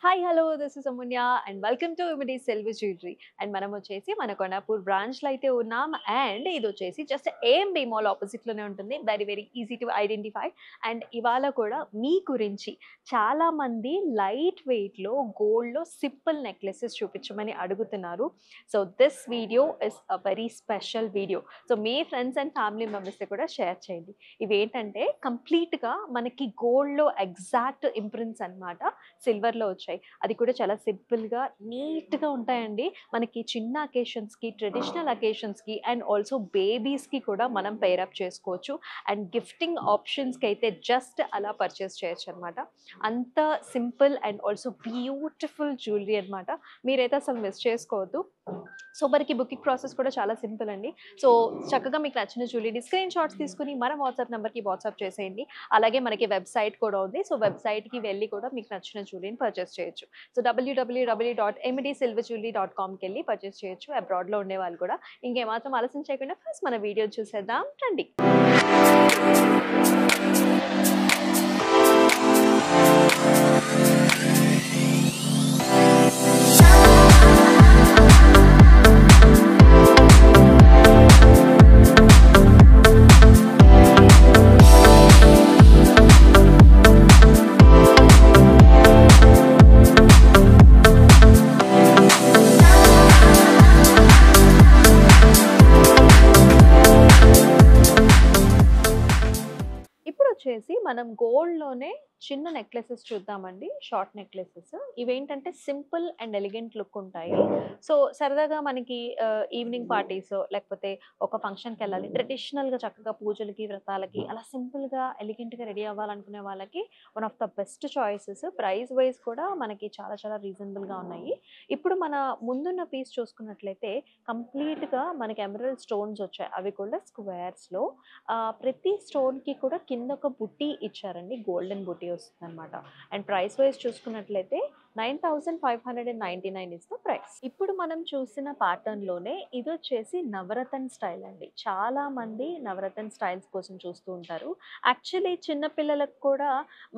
Hi hello this is Amunya and welcome to Imidi silver jewellery and మనం వచ్చేసి మన కొనాపూర్ బ్రాంచ్లో అయితే ఉన్నాం. అండ్ ఇది వచ్చేసి జస్ట్ ఏఎంబి మాల్ ఆపోజిట్లోనే ఉంటుంది. Very very easy to identify. And ఇవాళ కూడా మీ గురించి చాలామంది లైట్ వెయిట్లో గోల్డ్లో సింపుల్ నెక్లెసెస్ చూపించమని అడుగుతున్నారు. So this video is a very special video. So me friends and family మెంబర్స్తో కూడా షేర్ చేయండి. ఇవి ఏంటంటే కంప్లీట్గా మనకి గోల్డ్లో ఎగ్జాక్ట్ ఇంప్రింట్స్ అనమాట, సిల్వర్లో వచ్చాయి. అది కూడా చాలా సింపుల్గా నీట్గా ఉంటాయండి. మనకి చిన్న అకేషన్స్కి, ట్రెడిషనల్ అకేషన్స్కి అండ్ ఆల్సో బేబీస్కి కూడా మనం పేరప్ చేసుకోవచ్చు. అండ్ గిఫ్టింగ్ ఆప్షన్స్కి అయితే జస్ట్ అలా పర్చేస్ చేయొచ్చు అనమాట. అంత simple and also beautiful jewellery అనమాట. మీరైతే అసలు మిస్ చేసుకోవద్దు. సో మనకి బుకింగ్ ప్రాసెస్ కూడా చాలా సింపుల్ అండి. సో చక్కగా మీకు నచ్చిన జ్యువెలరీ స్క్రీన్ షాట్స్ తీసుకుని మన వాట్సాప్ నెంబర్కి వాట్సాప్ చేసేయండి. అలాగే మనకి వెబ్సైట్ కూడా ఉంది. సో వెబ్సైట్కి వెళ్ళి కూడా మీకు నచ్చిన జ్యువెలరీని పర్చేస్ చేయొచ్చు. సో www.mdsilverjewelry.comకి వెళ్ళి పర్చేస్ చేయొచ్చు. అబ్రాడ్లో ఉండే వాళ్ళు కూడా. ఇంకేమాత్రం ఆలస్యం చేయకుండా ఫస్ట్ మన వీడియో చూసేద్దాం రండి. వచ్చేసి మనం గోల్డ్లోనే చిన్న నెక్లెసెస్ చూద్దామండి. షార్ట్ నెక్లెసెస్ ఇవేంటంటే సింపుల్ అండ్ ఎలిగెంట్ లుక్ ఉంటాయి. సో సరదాగా మనకి ఈవినింగ్ పార్టీస్ లేకపోతే ఒక ఫంక్షన్కి వెళ్ళాలి, ట్రెడిషనల్గా చక్కగా పూజలకి వ్రతాలకి అలా సింపుల్గా ఎలిగెంట్గా రెడీ అవ్వాలనుకునే వాళ్ళకి one of the best choices. Price wise కూడా మనకి చాలా చాలా రీజనబుల్గా ఉన్నాయి. ఇప్పుడు మన ముందున్న పీస్ చూసుకున్నట్లయితే కంప్లీట్గా మనకి ఎమరల్డ్ స్టోన్స్ వచ్చాయి. అవి కూడా స్క్వేర్స్లో. ప్రతి స్టోన్కి కూడా కింద ఒక బుట్టి ఇచ్చారండి, గోల్డెన్ బుట్టి వస్తుంది అనమాట. అండ్ ప్రైస్ వైజ్ చూసుకున్నట్లయితే 9599 ఇస్ ద ప్రైస్. ఇప్పుడు మనం చూసిన ప్యాటర్న్లోనే ఇది వచ్చేసి నవరత్న స్టైల్ అండి. చాలా మంది నవరత్న స్టైల్స్ కోసం చూస్తూ ఉంటారు. యాక్చువల్లీ చిన్నపిల్లలకు కూడా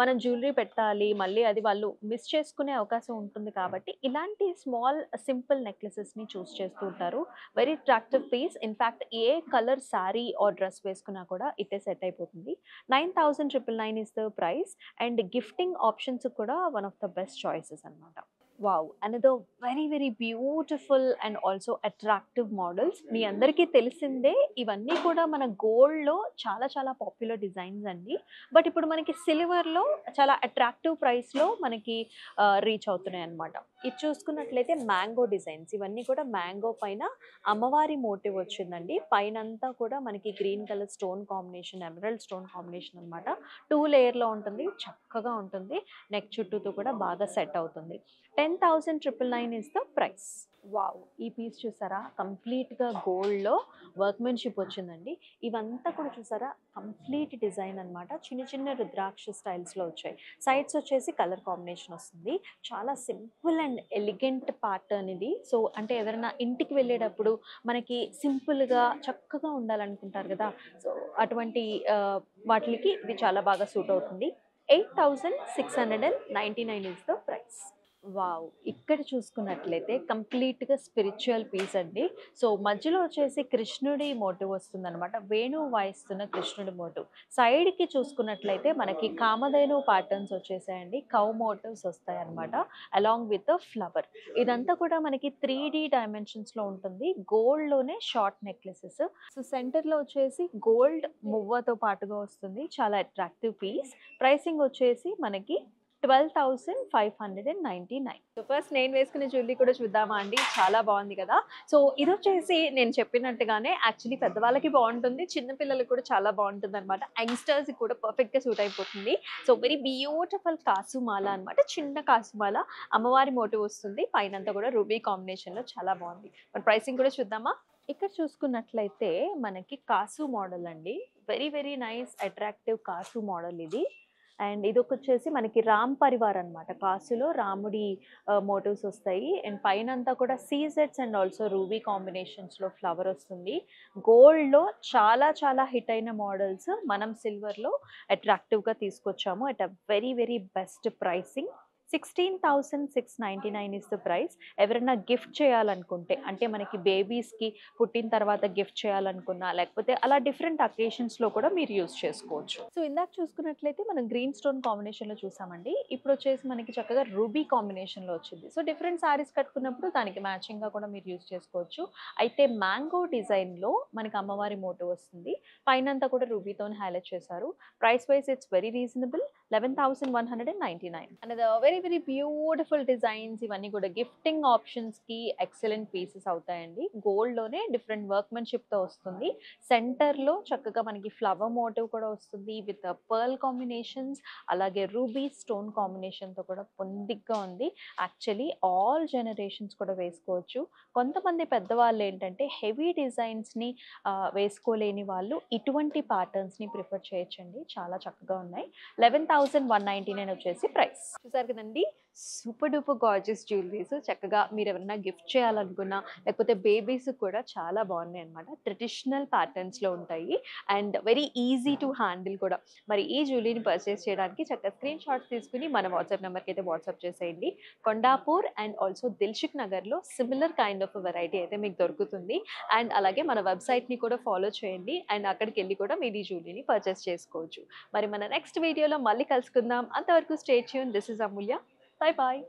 మనం జ్యువెలరీ పెట్టాలి, మళ్ళీ అది వాళ్ళు మిస్ చేసుకునే అవకాశం ఉంటుంది కాబట్టి ఇలాంటి స్మాల్ సింపుల్ నెక్లెసెస్ని చూస్ చేస్తూ ఉంటారు. Very attractive piece. ఇన్ఫ్యాక్ట్ ఏ కలర్ శారీ ఆర్ డ్రెస్ వేసుకున్నా కూడా ఇట్టే సెట్ అయిపోతుంది. 9999 is the price. And gifting options కూడా one of the best choices అనమాట. Wow, another very very beautiful and also attractive models. మీ అందరికీ తెలిసిందే ఇవన్నీ కూడా మన గోల్డ్లో చాలా చాలా పాపులర్ డిజైన్స్ అండి. బట్ ఇప్పుడు మనకి సిల్వర్లో చాలా అట్రాక్టివ్ ప్రైస్లో మనకి రీచ్ అవుతున్నాయి అనమాట. ఇది చూసుకున్నట్లయితే మ్యాంగో డిజైన్స్. ఇవన్నీ కూడా మ్యాంగో పైన అమ్మవారి మోటివ్ వచ్చిందండి. పైన అంతా కూడా మనకి green colour stone combination, emerald stone combination అనమాట. 2 లేయర్లో ఉంటుంది, చక్కగా ఉంటుంది. నెక్ చుట్టూతో కూడా బాగా సెట్ అవుతుంది. 10,999 ఇస్ ద ప్రైస్. వావ్, ఈ పీస్ చూసారా, కంప్లీట్గా గోల్డ్లో వర్క్మెన్షిప్ వచ్చిందండి. ఇవంతా కూడా చూసారా కంప్లీట్ డిజైన్ అనమాట. చిన్న చిన్న రుద్రాక్ష స్టైల్స్లో వచ్చాయి. సైడ్స్ వచ్చేసి కలర్ కాంబినేషన్ వస్తుంది. చాలా సింపుల్ అండ్ ఎలిగెంట్ ప్యాటర్న్ ఇది. సో అంటే ఎవరైనా ఇంటికి వెళ్ళేటప్పుడు మనకి సింపుల్గా చక్కగా ఉండాలనుకుంటారు కదా, సో అటువంటి వాటికి ఇది చాలా బాగా సూట్ అవుతుంది. 8,699 ఇస్ ద ప్రైస్. వావ్, ఇక్కడ చూసుకున్నట్లయితే కంప్లీట్గా స్పిరిచువల్ పీస్ అండి. సో మధ్యలో వచ్చేసి కృష్ణుడి మోటివ్ వస్తుంది అనమాట. వేణువు వాయిస్తున్న కృష్ణుడి మోటివ్. సైడ్కి చూసుకున్నట్లయితే మనకి కామధేను ప్యాటర్న్స్ వచ్చేసాయండి. కౌ మోటివ్స్ వస్తాయి అనమాట, అలాంగ్ విత్ ఫ్లవర్. ఇదంతా కూడా మనకి 3D డైమెన్షన్స్లో ఉంటుంది. గోల్డ్లోనే షార్ట్ నెక్లెసెస్. సో సెంటర్లో వచ్చేసి గోల్డ్ మువ్వతో పాటుగా వస్తుంది. చాలా అట్రాక్టివ్ పీస్. ప్రైసింగ్ వచ్చేసి మనకి 12,599. సో ఫస్ట్ నేను వేసుకునే జ్యువెలరీ కూడా చూద్దామా అండి. చాలా బాగుంది కదా. సో ఇది వచ్చేసి నేను చెప్పినట్టుగానే యాక్చువల్లీ పెద్దవాళ్ళకి బాగుంటుంది, చిన్నపిల్లలకి కూడా చాలా బాగుంటుంది అనమాట. యంగ్స్టర్స్కి కూడా పర్ఫెక్ట్గా సూట్ అయిపోతుంది. సో వెరీ బ్యూటిఫుల్ కాసుమాల అనమాట. చిన్న కాసుమాల, అమ్మవారి మోటివ్ వస్తుంది. పైన అంతా కూడా రూబీ కాంబినేషన్లో చాలా బాగుంది. మరి ప్రైసింగ్ కూడా చూద్దామా. ఇక్కడ చూసుకున్నట్లయితే మనకి కాసు మోడల్ అండి. వెరీ వెరీ నైస్ అట్రాక్టివ్ కాసు మోడల్ ఇది. అండ్ ఇది వచ్చేసి మనకి రామ్ పరివార్ అనమాట. కాసులో రాముడి మోటివ్స్ వస్తాయి. అండ్ పైన అంతా కూడా సీజెట్స్ అండ్ ఆల్సో రూబీ కాంబినేషన్స్లో ఫ్లవర్ వస్తుంది. గోల్డ్లో చాలా చాలా హిట్ అయిన మోడల్స్ మనం సిల్వర్లో అట్రాక్టివ్గా తీసుకొచ్చాము at a very very best pricing. 16,699 is the price. ఎవరైనా గిఫ్ట్ చేయాలనుకుంటే, అంటే మనకి బేబీస్‌కి పుట్టిన తర్వాత గిఫ్ట్ చేయాలనుకున్నా, లేకపోతే అలా డిఫరెంట్ అకేషన్స్‌లో కూడా మీరు యూజ్ చేసుకోవచ్చు. సో, ఇందాక చూసుకున్నట్లయితే మనం గ్రీన్ స్టోన్ కాంబినేషన్‌లో చూసామండి. ఇప్పుడొచ్చేసి మనకి చక్కగా రూబీ కాంబినేషన్‌లో వచ్చింది. సో, డిఫరెంట్ శారీస్ కట్టుకున్నప్పుడు దానికి మ్యాచింగ్‌గా కూడా మీరు యూజ్ చేసుకోవచ్చు. అయితే మ్యాంగో డిజైన్‌లో మనకి అమ్మవారి మోటివ్ వస్తుంది. పైనంతా కూడా రూబీతోని హైలైట్ చేశారు. Price vice it's very reasonable. 11,199. And very very beautiful designs ఇవన్నీ కూడా గిఫ్టింగ్ ఆప్షన్స్‌కి ఎక్సలెంట్ పీసెస్ అవుతాయండి. గోల్డ్‌లోనే డిఫరెంట్ వర్క్‌మెన్‌షిప్‌తో వస్తుంది. సెంటర్‌లో చక్కగా మనకి ఫ్లవర్ మోటివ్ కూడా వస్తుంది విత్ పర్ల్ కాంబినేషన్స్, అలాగే రూబీ స్టోన్ కాంబినేషన్‌తో కూడా పొందిగ్గా ఉంది. యాక్చువల్లీ ఆల్ జనరేషన్స్ కూడా వేసుకోవచ్చు. కొంతమంది పెద్దవాళ్ళు ఏంటంటే హెవీ డిజైన్స్‌ని వేసుకోలేని వాళ్ళు ఇటువంటి ప్యాటర్న్స్‌ని ప్రిఫర్ చేయొచ్చండి. చాలా చక్కగా ఉన్నాయి. 11,199 వచ్చేసి ప్రైస్. చూసారు కదండీ! సూపర్ డూపర్ గార్జియస్ జ్యువెలరీస్ చక్కగా మీరెవరైనా గిఫ్ట్ చేయాలనుకున్నా, లేకపోతే బేబీస్‌కి కూడా చాలా బాగున్నాయన్నమాట. ట్రెడిషనల్ ప్యాటర్న్స్‌లో ఉంటాయి. And very easy to handle కూడా. మరి ఈ జ్యువెలరీని పర్చేస్ చేయడానికి చక్కగా స్క్రీన్ షాట్స్ తీసుకొని మన వాట్సాప్ నెంబర్‌కి అయితే వాట్సాప్ చేసేయండి. కొండాపూర్ అండ్ ఆల్సో దిల్‌సుఖ్ నగర్‌లో సిమిలర్ కైండ్ ఆఫ్ వెరైటీ అయితే మీకు దొరుకుతుంది. అండ్ అలాగే మన వెబ్‌సైట్‌ని కూడా ఫాలో చేయండి. అండ్ అక్కడికెళ్ళి కూడా మీరు ఈ జ్యువెలరీని పర్చేస్ చేసుకోవచ్చు. మరి మన నెక్స్ట్ వీడియోలో మళ్ళీ కలుసుకుందాం. అంతవరకు stay tune. This is Amulya. Bye bye.